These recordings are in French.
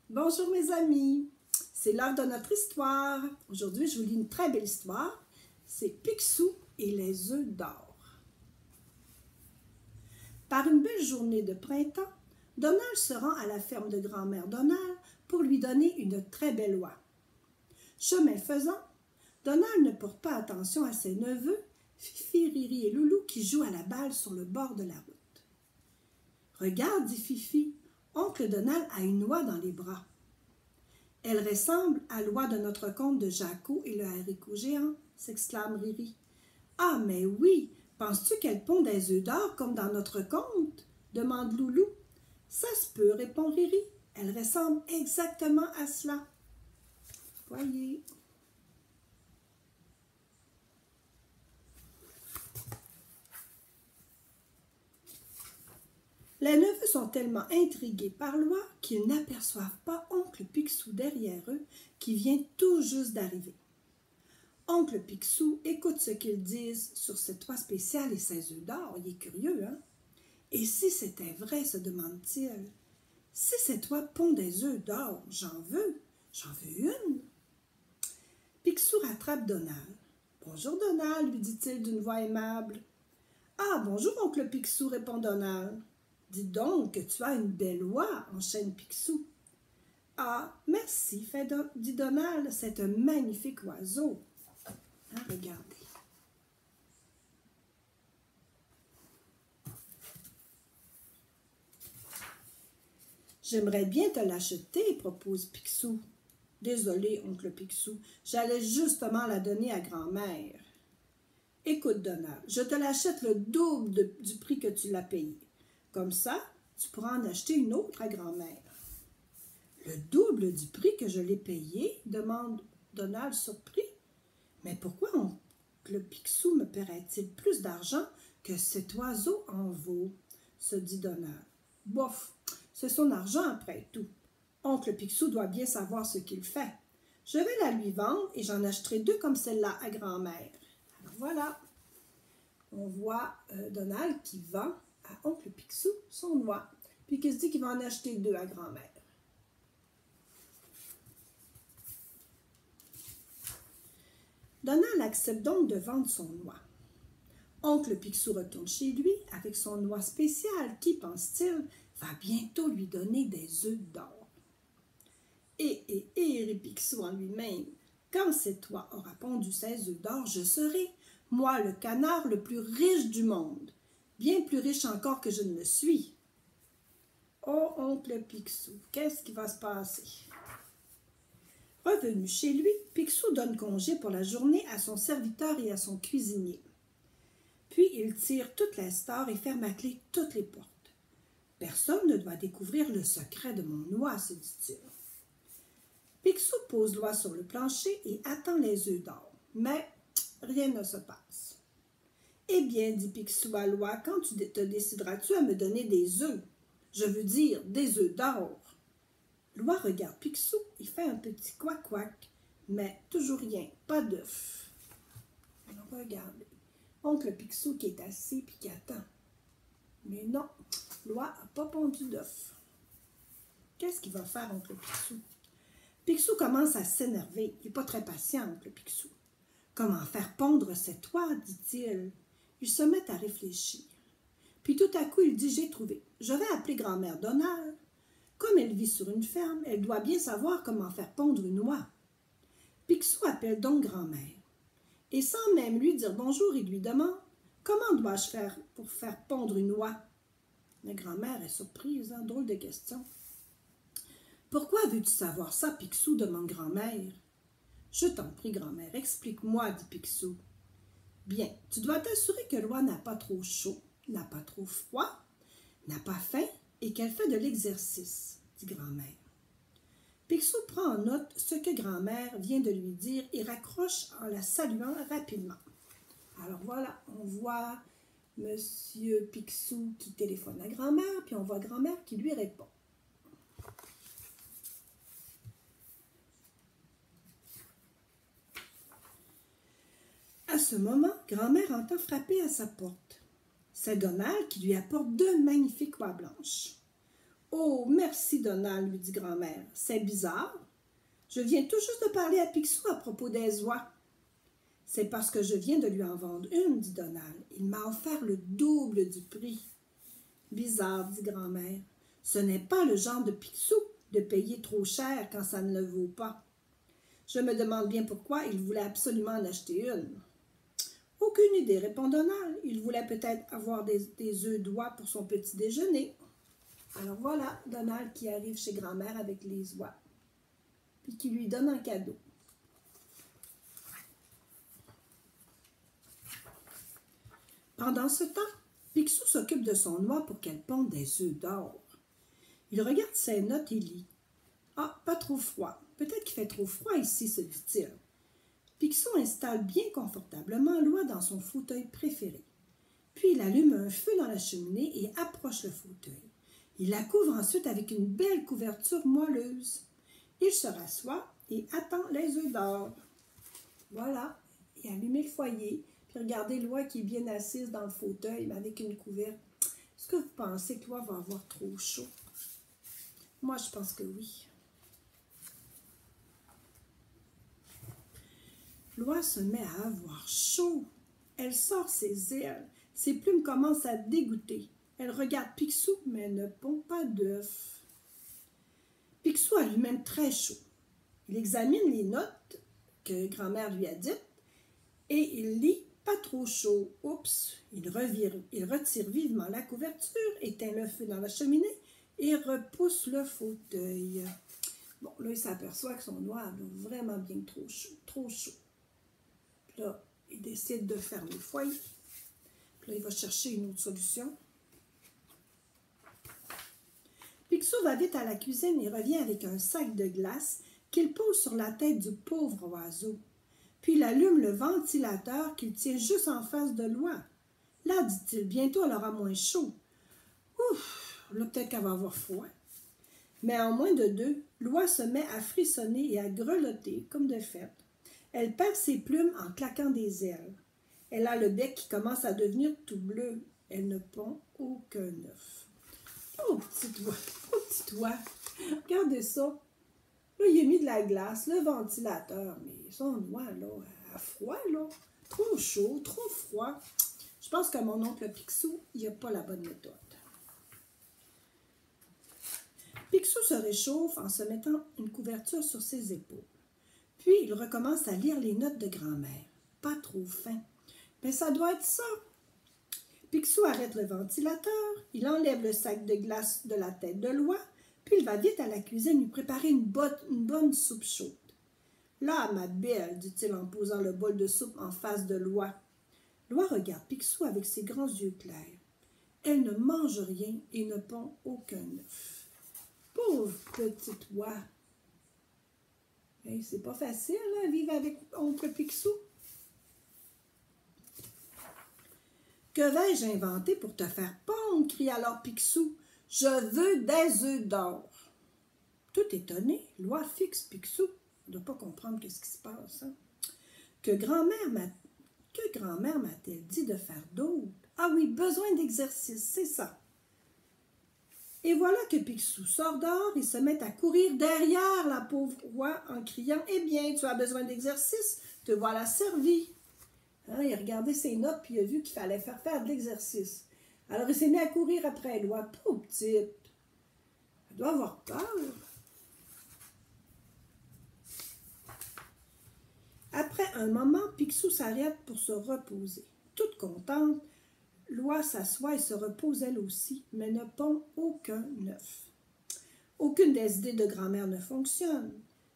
Bonjour mes amis, c'est l'heure de notre histoire. Aujourd'hui, je vous lis une très belle histoire. C'est Picsou et les œufs d'or. Par une belle journée de printemps, Donald se rend à la ferme de grand-mère Donald pour lui donner une très belle oie. Chemin faisant, Donald ne porte pas attention à ses neveux, Fifi, Riri et Loulou qui jouent à la balle sur le bord de la route. « Regarde, dit Fifi, oncle Donald a une oie dans les bras. » « Elle ressemble à l'oie de notre conte de Jaco et le haricot géant, » s'exclame Riri. « Ah, mais oui, penses-tu qu'elle pond des œufs d'or comme dans notre conte ?» demande Loulou. « Ça se peut, répond Riri. Elle ressemble exactement à cela. » Voyez. Les neveux sont tellement intrigués par l'oie qu'ils n'aperçoivent pas oncle Picsou derrière eux qui vient tout juste d'arriver. Oncle Picsou écoute ce qu'ils disent sur cette oie spéciale et ses œufs d'or. Il est curieux, hein? Et si c'était vrai, se demande-t-il. Si cette oie pond des œufs d'or, j'en veux une. Picsou rattrape Donald. Bonjour Donald, lui dit-il d'une voix aimable. Ah, bonjour oncle Picsou, répond Donald. Dis donc que tu as une belle oie, enchaîne Picsou. Ah, merci, dit Donald, c'est un magnifique oiseau. Hein, regardez. J'aimerais bien te l'acheter, propose Picsou. Désolé, oncle Picsou, j'allais justement la donner à grand-mère. Écoute, Donald, je te l'achète le double du prix que tu l'as payé. Comme ça, tu pourras en acheter une autre à grand-mère. Le double du prix que je l'ai payé, demande Donald surpris. Mais pourquoi oncle Picsou me paierait-il plus d'argent que cet oiseau en vaut, se dit Donald. Bof, c'est son argent après tout. Oncle Picsou doit bien savoir ce qu'il fait. Je vais la lui vendre et j'en achèterai deux comme celle-là à grand-mère. Alors voilà, on voit Donald qui vend à oncle Picsou son oie, puis qui se dit qu'il va en acheter deux à grand-mère. Donald accepte donc de vendre son oie. Oncle Picsou retourne chez lui avec son oie spéciale qui, pense-t-il, va bientôt lui donner des œufs d'or. Rit Picsou en lui-même, quand cette oie aura pondu ses œufs d'or, je serai, moi, le canard le plus riche du monde. Bien plus riche encore que je ne le suis. Oh, oncle Picsou, qu'est-ce qui va se passer? Revenu chez lui, Picsou donne congé pour la journée à son serviteur et à son cuisinier. Puis il tire toutes les stores et ferme à clé toutes les portes. Personne ne doit découvrir le secret de mon oie, se dit-il. Picsou pose l'oie sur le plancher et attend les œufs d'or. Mais rien ne se passe. Eh bien, dit Picsou à l'oie, quand te décideras-tu à me donner des œufs? Je veux dire, des œufs d'or. L'oie regarde Picsou et fait un petit couac-couac, mais toujours rien, pas d'œufs. Alors regardez, oncle Picsou qui est assis et qui attend. Mais non, l'oie n'a pas pondu d'œufs. Qu'est-ce qu'il va faire, oncle Picsou? Picsou commence à s'énerver. Il n'est pas très patient, oncle Picsou. Comment faire pondre cette oie, dit-il. Il se met à réfléchir. Puis tout à coup, il dit, j'ai trouvé. Je vais appeler grand-mère Donald. Comme elle vit sur une ferme, elle doit bien savoir comment faire pondre une oie. Picsou appelle donc grand-mère. Et sans même lui dire bonjour, il lui demande, comment dois-je faire pour faire pondre une oie? La grand-mère est surprise, hein? Drôle de question. Pourquoi veux-tu savoir ça, Picsou? Demande grand-mère. Je t'en prie, grand-mère, explique-moi, dit Picsou. Bien, tu dois t'assurer que l'oie n'a pas trop chaud, n'a pas trop froid, n'a pas faim et qu'elle fait de l'exercice, dit grand-mère. Picsou prend en note ce que grand-mère vient de lui dire et raccroche en la saluant rapidement. Alors voilà, on voit Monsieur Picsou qui téléphone à grand-mère, puis on voit grand-mère qui lui répond. À ce moment, grand-mère entend frapper à sa porte. C'est Donald qui lui apporte deux magnifiques oies blanches. Oh, merci, Donald, lui dit grand-mère. C'est bizarre. Je viens tout juste de parler à Picsou à propos des oies. C'est parce que je viens de lui en vendre une, dit Donald. Il m'a offert le double du prix. Bizarre, dit grand-mère. Ce n'est pas le genre de Picsou de payer trop cher quand ça ne le vaut pas. Je me demande bien pourquoi il voulait absolument en acheter une. Aucune idée, répond Donald. Il voulait peut-être avoir des œufs d'oie pour son petit déjeuner. Alors voilà, Donald qui arrive chez grand-mère avec les oies, puis qui lui donne un cadeau. Pendant ce temps, Picsou s'occupe de son oie pour qu'elle ponde des œufs d'or. Il regarde ses notes et lit. Ah, pas trop froid. Peut-être qu'il fait trop froid ici, se dit-il. Picsou installe bien confortablement l'oie dans son fauteuil préféré. Puis il allume un feu dans la cheminée et approche le fauteuil. Il la couvre ensuite avec une belle couverture moelleuse. Il se rassoit et attend les œufs d'or. Voilà, et allumez le foyer, puis regardez l'oie qui est bien assise dans le fauteuil, mais avec une couverte. Est-ce que vous pensez que l'oie va avoir trop chaud? Moi, je pense que oui. L'oie se met à avoir chaud. Elle sort ses ailes. Ses plumes commencent à dégoûter. Elle regarde Picsou, mais elle ne pond pas d'œuf. Picsou a lui-même très chaud. Il examine les notes que grand-mère lui a dites et il lit pas trop chaud. Oups! Il retire vivement la couverture, éteint le feu dans la cheminée et repousse le fauteuil. Bon, là, il s'aperçoit que son oie a vraiment bien trop chaud. Trop chaud. Puis là, il décide de fermer le foyer. Puis là, il va chercher une autre solution. Picsou va vite à la cuisine et revient avec un sac de glace qu'il pose sur la tête du pauvre oiseau. Puis il allume le ventilateur qu'il tient juste en face de l'oie. Là, dit-il, bientôt elle aura moins chaud. Ouf, là peut-être qu'elle va avoir froid. Mais en moins de deux, l'oie se met à frissonner et à grelotter comme de fait. Elle perd ses plumes en claquant des ailes. Elle a le bec qui commence à devenir tout bleu. Elle ne pond aucun œuf. Oh, petite oie, regardez ça. Là, il a mis de la glace, le ventilateur, mais son oie, là, a froid, là. Trop chaud, trop froid. Je pense que mon oncle Picsou, il n'a pas la bonne méthode. Picsou se réchauffe en se mettant une couverture sur ses épaules. Puis, il recommence à lire les notes de grand-mère. Pas trop fin. Mais ça doit être ça. Picsou arrête le ventilateur, il enlève le sac de glace de la tête de l'oie, puis il va vite à la cuisine lui préparer une bonne soupe chaude. Là, ma belle, dit-il en posant le bol de soupe en face de l'oie. L'oie regarde Picsou avec ses grands yeux clairs. Elle ne mange rien et ne pond aucun œuf. Pauvre petite oie! Hey, c'est pas facile, hein, vivre avec oncle Picsou. Que vais-je inventer pour te faire pondre? Crie alors Picsou. Je veux des œufs d'or. Tout étonné, l'oie fixe Picsou. Il ne doit pas comprendre ce qui se passe. Hein? Que grand-mère m'a-t-elle dit de faire d'autre? Ah oui, besoin d'exercice, c'est ça. Et voilà que Picsou sort dehors et se met à courir derrière la pauvre oie en criant « Eh bien, tu as besoin d'exercice, te voilà servi. » Hein, il a regardé ses notes puis il a vu qu'il fallait faire de l'exercice. Alors il s'est mis à courir après l'oie. Pauvre petite. Elle doit avoir peur. Après un moment, Picsou s'arrête pour se reposer. Toute contente, l'oie s'assoit et se repose elle aussi, mais ne pond aucun œuf. Aucune des idées de grand-mère ne fonctionne.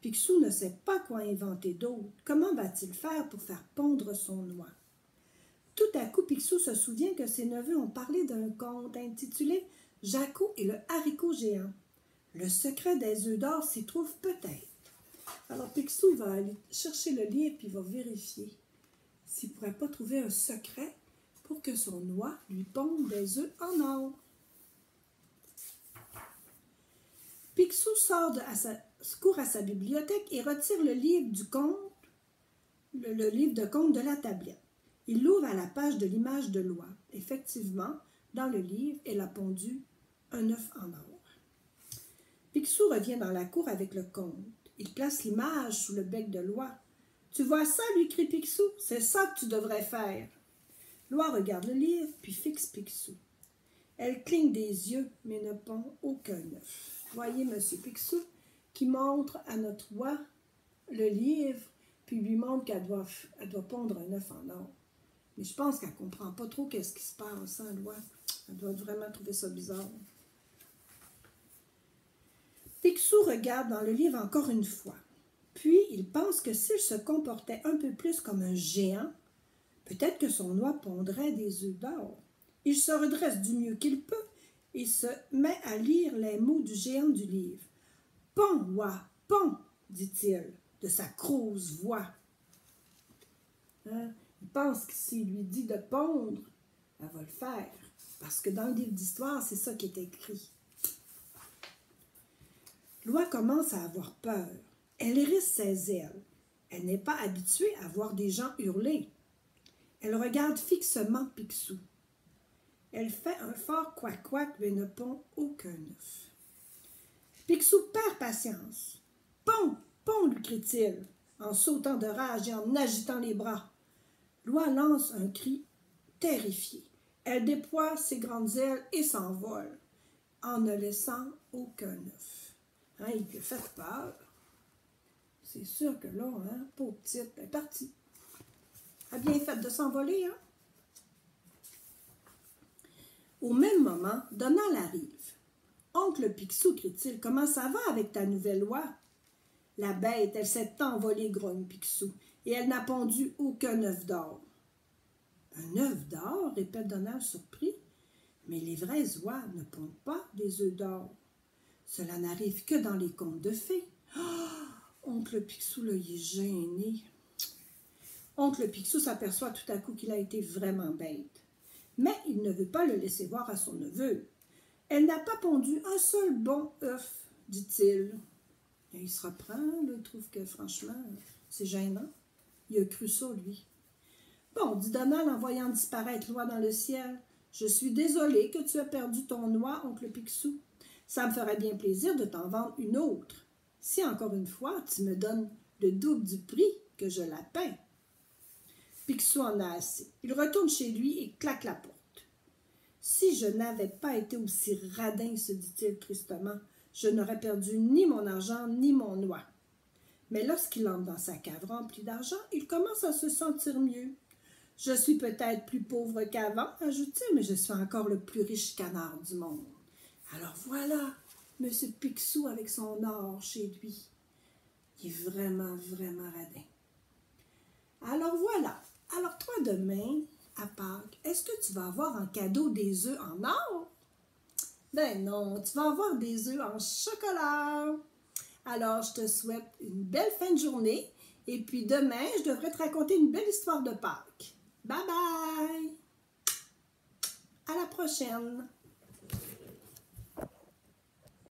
Picsou ne sait pas quoi inventer d'autre. Comment va-t-il faire pour faire pondre son oie? Tout à coup, Picsou se souvient que ses neveux ont parlé d'un conte intitulé « Jacko et le haricot géant ». Le secret des œufs d'or s'y trouve peut-être. Alors Picsou il va aller chercher le livre puis il va vérifier s'il ne pourrait pas trouver un secret pour que son oie lui ponde des œufs en or. Picsou court à sa bibliothèque et retire le livre du conte, le livre de conte de la tablette. Il l'ouvre à la page de l'image de l'oie. Effectivement, dans le livre, elle a pondu un œuf en or. Picsou revient dans la cour avec le conte. Il place l'image sous le bec de Loi. « Tu vois ça, lui crie Picsou, c'est ça que tu devrais faire. » Loi regarde le livre, puis fixe Picsou. Elle cligne des yeux, mais ne pond aucun œuf. Voyez Monsieur Picsou qui montre à notre Loi le livre, puis lui montre qu'elle doit pondre un œuf en or. Mais je pense qu'elle ne comprend pas trop qu'est-ce qui se passe, hein, Loi. Elle doit vraiment trouver ça bizarre. Picsou regarde dans le livre encore une fois. Puis, il pense que s'il se comportait un peu plus comme un géant, peut-être que son oie pondrait des œufs d'or. Il se redresse du mieux qu'il peut et se met à lire les mots du géant du livre. « Pond, oie, pond !» dit-il, de sa grosse voix. Hein? Il pense que s'il lui dit de pondre, elle va le faire. Parce que dans le livre d'histoire, c'est ça qui est écrit. Loi commence à avoir peur. Elle hérisse ses ailes. Elle n'est pas habituée à voir des gens hurler. Elle regarde fixement Picsou. Elle fait un fort couac-couac, mais ne pond aucun œuf. Picsou perd patience. « Pond, pond !» lui crie-t-il, en sautant de rage et en agitant les bras. Loi lance un cri terrifié. Elle déploie ses grandes ailes et s'envole, en ne laissant aucun œuf. Hein, il lui a fait peur. C'est sûr que là, hein, pauvre petite, elle est partie. Elle a bien fait de s'envoler, hein? Au même moment, Donald arrive. « Oncle Picsou, crie-t-il, comment ça va avec ta nouvelle loi? » La bête, elle s'est envolée, grogne Picsou, et elle n'a pondu aucun œuf d'or. « Un œuf d'or? » répète Donald surpris. « Mais les vraies oies ne pondent pas des œufs d'or. Cela n'arrive que dans les contes de fées. » Oncle Picsou, là, il est gêné. Oncle Picsou s'aperçoit tout à coup qu'il a été vraiment bête. Mais il ne veut pas le laisser voir à son neveu. « Elle n'a pas pondu un seul bon œuf, dit-il. » Il se reprend, là, il trouve que franchement, c'est gênant. Il a cru ça, lui. « Bon, dit Donald en voyant disparaître Loi dans le ciel, je suis désolé que tu aies perdu ton oie, oncle Picsou. Ça me ferait bien plaisir de t'en vendre une autre, si encore une fois tu me donnes le double du prix que je la paie. » Picsou en a assez. Il retourne chez lui et claque la porte. « Si je n'avais pas été aussi radin, se dit-il tristement, je n'aurais perdu ni mon argent ni mon oie. » Mais lorsqu'il entre dans sa cave remplie d'argent, il commence à se sentir mieux. « Je suis peut-être plus pauvre qu'avant, ajoute-t-il, mais je suis encore le plus riche canard du monde. » Alors voilà, M. Picsou avec son or chez lui. Il est vraiment, vraiment radin. Alors voilà. Alors toi, demain, à Pâques, est-ce que tu vas avoir en cadeau des œufs en or? Ben non, tu vas avoir des œufs en chocolat. Alors, je te souhaite une belle fin de journée. Et puis demain, je devrais te raconter une belle histoire de Pâques. Bye bye! À la prochaine!